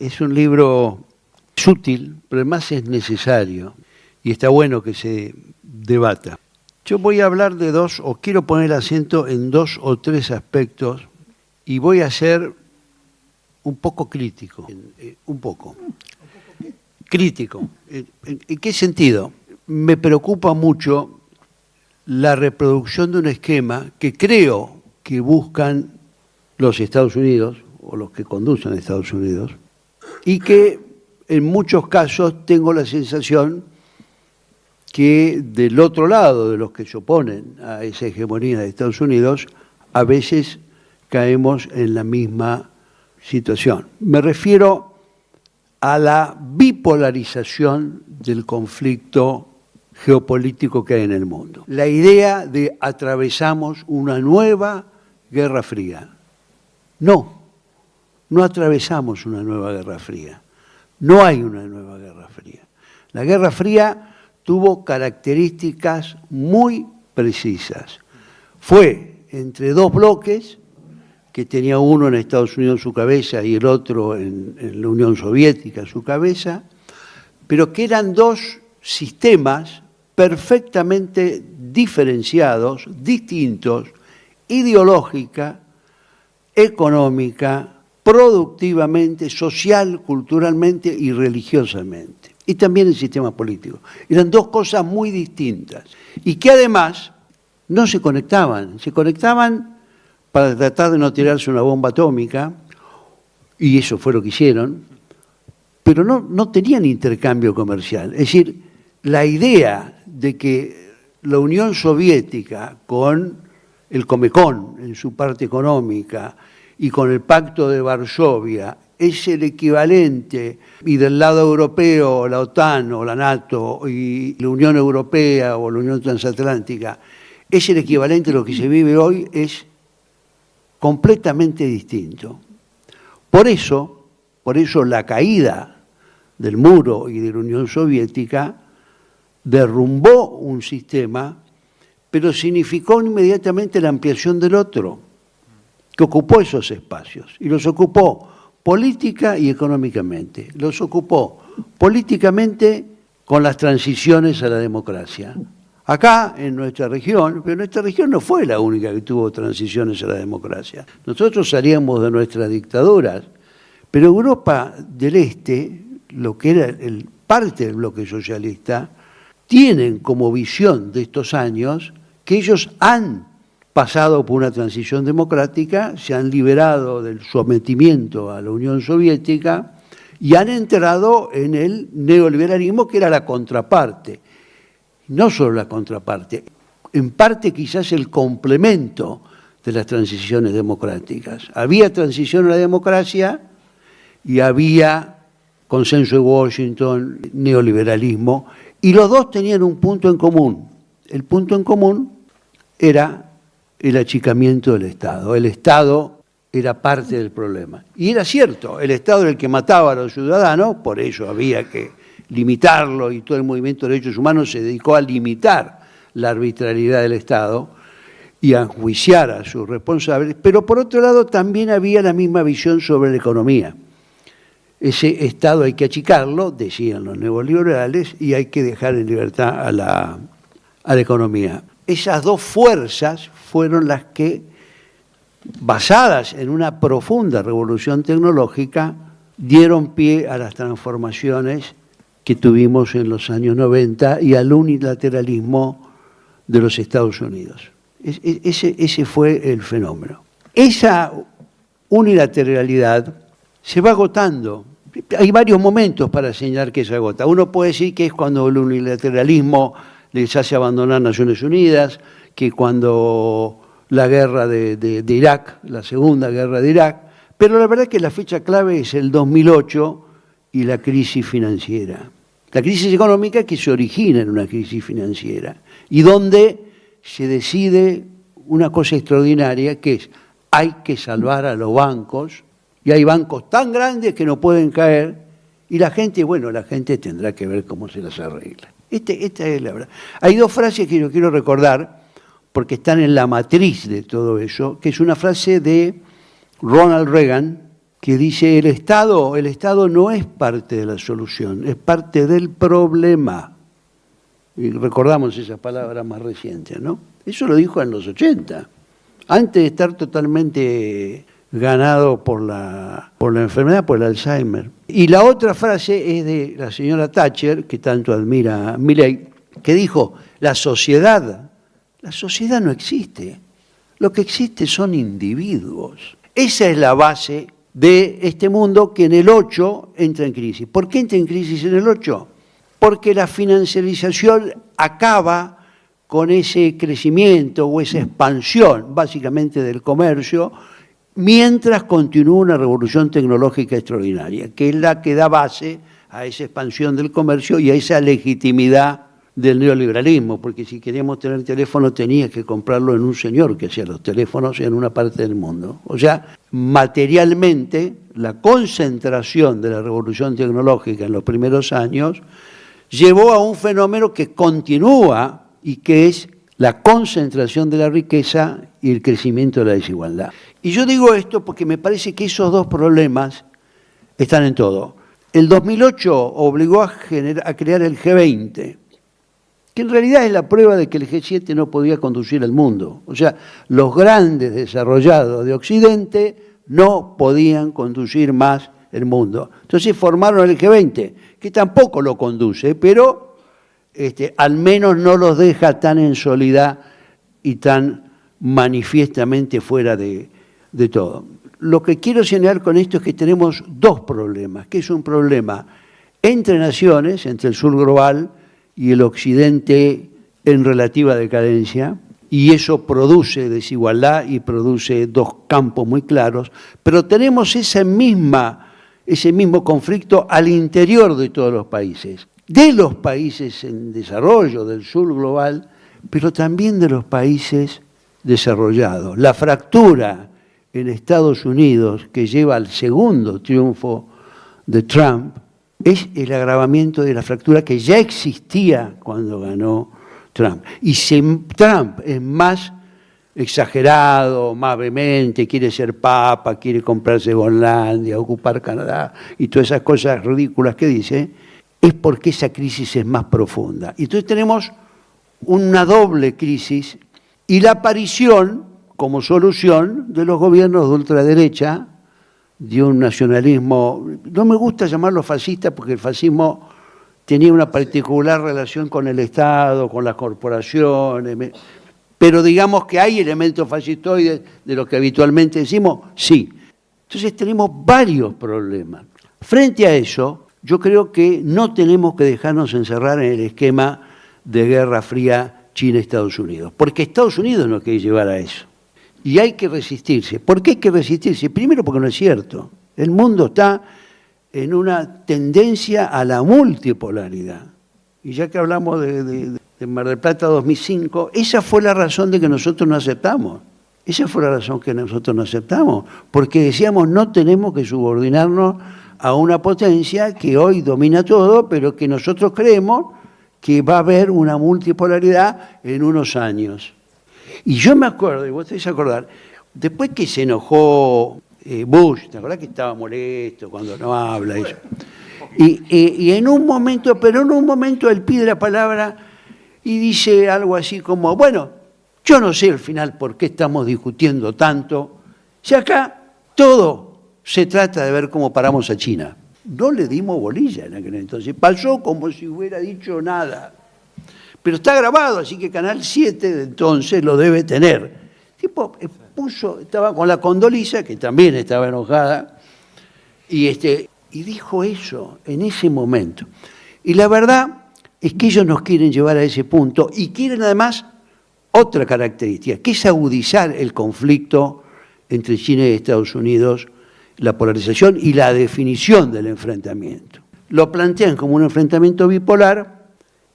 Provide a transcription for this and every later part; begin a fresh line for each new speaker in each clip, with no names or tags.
Es un libro sutil, pero además es necesario y está bueno que se debata. Yo voy a hablar de dos, o quiero poner acento en dos o tres aspectos, y voy a ser un poco crítico. Un poco. Crítico. ¿En qué sentido? Me preocupa mucho la reproducción de un esquema que creo que buscan los Estados Unidos, o los que conducen a Estados Unidos, y que en muchos casos tengo la sensación que del otro lado de los que se oponen a esa hegemonía de Estados Unidos, a veces caemos en la misma situación. Me refiero a la bipolarización del conflicto geopolítico que hay en el mundo. La idea de atravesamos una nueva Guerra Fría. No atravesamos una nueva Guerra Fría. No hay una nueva Guerra Fría. La Guerra Fría tuvo características muy precisas. Fue entre dos bloques, que tenía uno en Estados Unidos en su cabeza y el otro en la Unión Soviética en su cabeza, pero que eran dos sistemas perfectamente diferenciados, distintos, ideológica, económica, productivamente, social, culturalmente y religiosamente. Y también el sistema político. Eran dos cosas muy distintas y que además no se conectaban. Se conectaban para tratar de no tirarse una bomba atómica, y eso fue lo que hicieron, pero no tenían intercambio comercial. Es decir, la idea de que la Unión Soviética, con el Comecon en su parte económica y con el Pacto de Varsovia, es el equivalente, y del lado europeo la OTAN o la NATO y la Unión Europea o la Unión Transatlántica, es el equivalente a lo que se vive hoy, es completamente distinto. Por eso la caída del muro y de la Unión Soviética derrumbó un sistema, pero significó inmediatamente la ampliación del otro, que ocupó esos espacios, y los ocupó política y económicamente. Los ocupó políticamente con las transiciones a la democracia. Acá, en nuestra región, pero nuestra región no fue la única que tuvo transiciones a la democracia. Nosotros salíamos de nuestras dictaduras, pero Europa del Este, lo que era parte del bloque socialista, tienen como visión de estos años que ellos han pasado por una transición democrática, se han liberado del sometimiento a la Unión Soviética y han entrado en el neoliberalismo, que era la contraparte. No solo la contraparte, en parte quizás el complemento de las transiciones democráticas. Había transición a la democracia y había consenso de Washington, neoliberalismo, y los dos tenían un punto en común. El punto en común era el achicamiento del Estado. El Estado era parte del problema. Y era cierto, el Estado era el que mataba a los ciudadanos, por eso había que limitarlo, y todo el movimiento de derechos humanos se dedicó a limitar la arbitrariedad del Estado y a enjuiciar a sus responsables, pero por otro lado también había la misma visión sobre la economía. Ese Estado hay que achicarlo, decían los neoliberales, y hay que dejar en libertad a la economía. Esas dos fuerzas fueron las que, basadas en una profunda revolución tecnológica, dieron pie a las transformaciones que tuvimos en los años 90 y al unilateralismo de los Estados Unidos. Ese fue el fenómeno. Esa unilateralidad se va agotando. Hay varios momentos para señalar que se agota. Uno puede decir que es cuando el unilateralismo les hace abandonar Naciones Unidas, que cuando la guerra de Irak, la segunda guerra de Irak, pero la verdad es que la fecha clave es el 2008 y la crisis financiera. La crisis económica que se origina en una crisis financiera y donde se decide una cosa extraordinaria, que es hay que salvar a los bancos, y hay bancos tan grandes que no pueden caer, y la gente tendrá que ver cómo se las arregla. Esta es la verdad. Hay dos frases que yo quiero recordar, porque están en la matriz de todo eso, que es una frase de Ronald Reagan, que dice el Estado no es parte de la solución, es parte del problema. Y recordamos esas palabras más recientes, ¿no? Eso lo dijo en los 80, antes de estar totalmente ganado por la enfermedad, por el Alzheimer. Y la otra frase es de la señora Thatcher, que tanto admira a Milei, que dijo, la sociedad no existe, lo que existe son individuos. Esa es la base de este mundo que en el 8 entra en crisis. ¿Por qué entra en crisis en el 8? Porque la financiarización acaba con ese crecimiento o esa expansión, básicamente del comercio, mientras continúa una revolución tecnológica extraordinaria, que es la que da base a esa expansión del comercio y a esa legitimidad del neoliberalismo, porque si queríamos tener teléfono tenías que comprarlo en un señor que hacía los teléfonos en una parte del mundo. O sea, materialmente, la concentración de la revolución tecnológica en los primeros años llevó a un fenómeno que continúa y que es la concentración de la riqueza y el crecimiento de la desigualdad. Y yo digo esto porque me parece que esos dos problemas están en todo. El 2008 obligó a crear el G20, que en realidad es la prueba de que el G7 no podía conducir el mundo. O sea, los grandes desarrollados de Occidente no podían conducir más el mundo. Entonces formaron el G20, que tampoco lo conduce, pero al menos no los deja tan en soledad y tan manifiestamente fuera de todo. Lo que quiero señalar con esto es que tenemos dos problemas, que es un problema entre naciones, entre el sur global y el occidente en relativa decadencia, y eso produce desigualdad y produce dos campos muy claros, pero tenemos ese mismo conflicto al interior de todos los países, de los países en desarrollo, del sur global, pero también de los países desarrollados. La fractura en Estados Unidos, que lleva al segundo triunfo de Trump, es el agravamiento de la fractura que ya existía cuando ganó Trump. Y si Trump es más exagerado, más vehemente, quiere ser papa, quiere comprarse Groenlandia, ocupar Canadá y todas esas cosas ridículas que dice, es porque esa crisis es más profunda. Y entonces tenemos una doble crisis y la aparición como solución de los gobiernos de ultraderecha, de un nacionalismo, no me gusta llamarlo fascista porque el fascismo tenía una particular relación con el Estado, con las corporaciones, pero digamos que hay elementos fascistoides de lo que habitualmente decimos, sí. Entonces tenemos varios problemas. Frente a eso, yo creo que no tenemos que dejarnos encerrar en el esquema de Guerra Fría China-Estados Unidos, porque Estados Unidos nos quiere llevar a eso. Y hay que resistirse. ¿Por qué hay que resistirse? Primero porque no es cierto. El mundo está en una tendencia a la multipolaridad. Y ya que hablamos de Mar del Plata 2005, esa fue la razón de que nosotros no aceptamos. Esa fue la razón que nosotros no aceptamos. Porque decíamos, no tenemos que subordinarnos a una potencia que hoy domina todo, pero que nosotros creemos que va a haber una multipolaridad en unos años. Y yo me acuerdo, y vos te vas a acordar, después que se enojó Bush, ¿te acordás que estaba molesto cuando no habla? Eso? Y en un momento, él pide la palabra y dice algo así como, bueno, yo no sé al final por qué estamos discutiendo tanto, si acá todo se trata de ver cómo paramos a China. No le dimos bolilla en aquel entonces, pasó como si hubiera dicho nada. Pero está grabado, así que Canal 7 de entonces lo debe tener. El tipo estaba con la Condoleezza, que también estaba enojada, y dijo eso en ese momento. Y la verdad es que ellos nos quieren llevar a ese punto y quieren además otra característica, que es agudizar el conflicto entre China y Estados Unidos, la polarización y la definición del enfrentamiento. Lo plantean como un enfrentamiento bipolar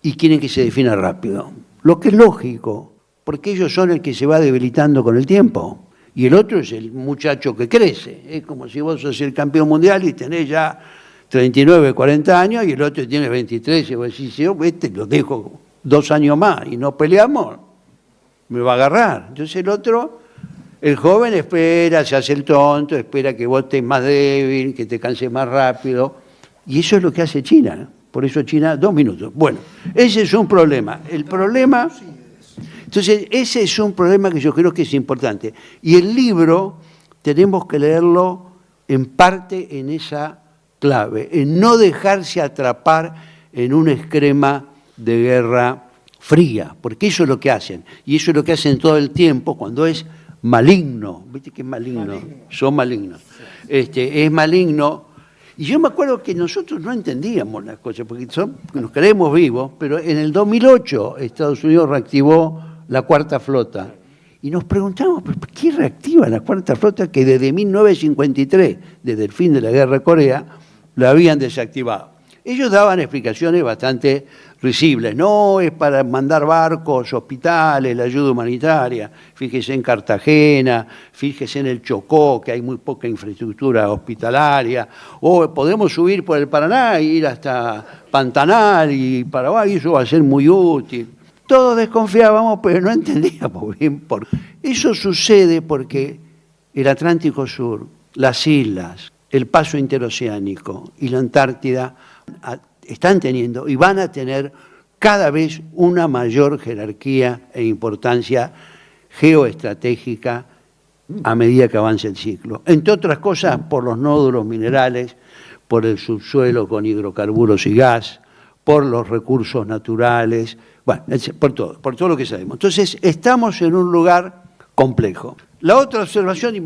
y quieren que se defina rápido, lo que es lógico, porque ellos son el que se va debilitando con el tiempo, y el otro es el muchacho que crece. Es como si vos sos el campeón mundial y tenés ya 39, 40 años, y el otro tiene 23, y vos decís, yo lo dejo 2 años más y no peleamos, me va a agarrar. Entonces el otro El joven espera, se hace el tonto, espera que vos estés más débil, que te canses más rápido. Y eso es lo que hace China, ¿no? Por eso China, 2 minutos. Bueno, ese es un problema. El problema... Entonces, ese es un problema que yo creo que es importante. Y el libro tenemos que leerlo en parte en esa clave, en no dejarse atrapar en un esquema de guerra fría, porque eso es lo que hacen. Y eso es lo que hacen todo el tiempo cuando es maligno. ¿Viste que es maligno? Son malignos. Es maligno. Y yo me acuerdo que nosotros no entendíamos las cosas, porque nos creemos vivos, pero en el 2008 Estados Unidos reactivó la Cuarta Flota. Y nos preguntamos, ¿por qué reactiva la Cuarta Flota que desde 1953, desde el fin de la Guerra de Corea, la habían desactivado? Ellos daban explicaciones bastante risibles. No, es para mandar barcos, hospitales, la ayuda humanitaria. Fíjese en Cartagena, fíjese en el Chocó, que hay muy poca infraestructura hospitalaria. O podemos subir por el Paraná e ir hasta Pantanal y Paraguay, y eso va a ser muy útil. Todos desconfiábamos, pero no entendíamos bien por qué. Eso sucede porque el Atlántico Sur, las islas, el paso interoceánico y la Antártida están teniendo y van a tener cada vez una mayor jerarquía e importancia geoestratégica a medida que avance el ciclo. Entre otras cosas, por los nódulos minerales, por el subsuelo con hidrocarburos y gas, por los recursos naturales, bueno, por todo lo que sabemos. Entonces, estamos en un lugar complejo. La otra observación, y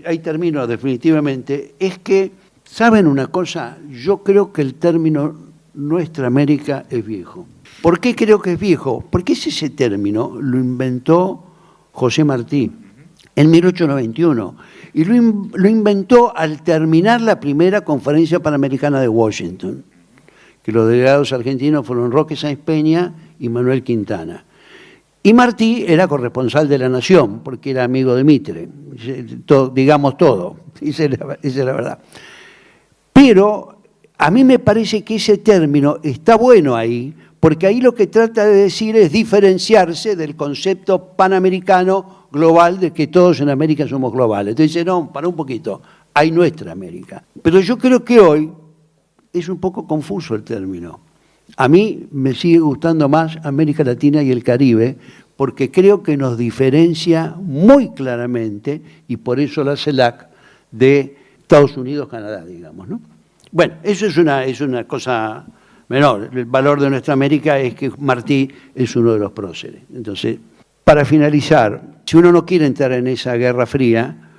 ahí termino definitivamente, es que, ¿saben una cosa? Yo creo que el término Nuestra América es viejo. ¿Por qué creo que es viejo? Porque ese término lo inventó José Martí en 1891 y lo inventó al terminar la primera Conferencia Panamericana de Washington, que los delegados argentinos fueron Roque Sáenz Peña y Manuel Quintana. Y Martí era corresponsal de La Nación, porque era amigo de Mitre, digamos todo, esa es la verdad. Pero a mí me parece que ese término está bueno ahí, porque ahí lo que trata de decir es diferenciarse del concepto panamericano global de que todos en América somos globales. Entonces dice, no, para un poquito, hay Nuestra América. Pero yo creo que hoy es un poco confuso el término. A mí me sigue gustando más América Latina y el Caribe, porque creo que nos diferencia muy claramente, y por eso la CELAC, de Estados Unidos, Canadá, digamos, ¿no? Bueno, eso es una cosa menor. El valor de Nuestra América es que Martí es uno de los próceres. Entonces, para finalizar, si uno no quiere entrar en esa guerra fría,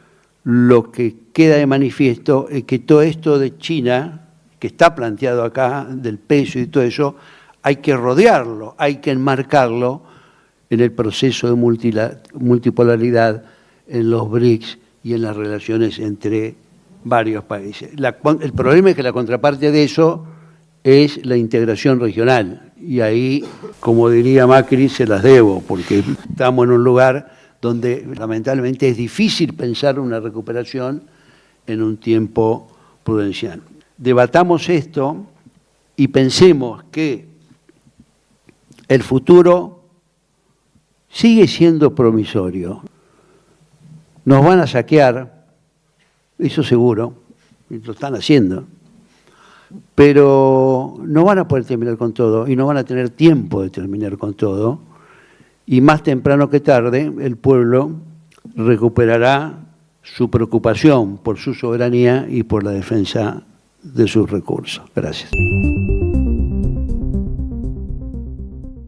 lo que queda de manifiesto es que todo esto de China, que está planteado acá, del peso y todo eso, hay que rodearlo, hay que enmarcarlo en el proceso de multipolaridad, en los BRICS y en las relaciones entre varios países. El problema es que la contraparte de eso es la integración regional, y ahí, como diría Macri, se las debo, porque estamos en un lugar donde lamentablemente es difícil pensar una recuperación en un tiempo prudencial. Debatamos esto y pensemos que el futuro sigue siendo promisorio. Nos van a saquear, eso seguro, y lo están haciendo, pero no van a poder terminar con todo y no van a tener tiempo de terminar con todo, y más temprano que tarde el pueblo recuperará su preocupación por su soberanía y por la defensa de sus recursos. Gracias.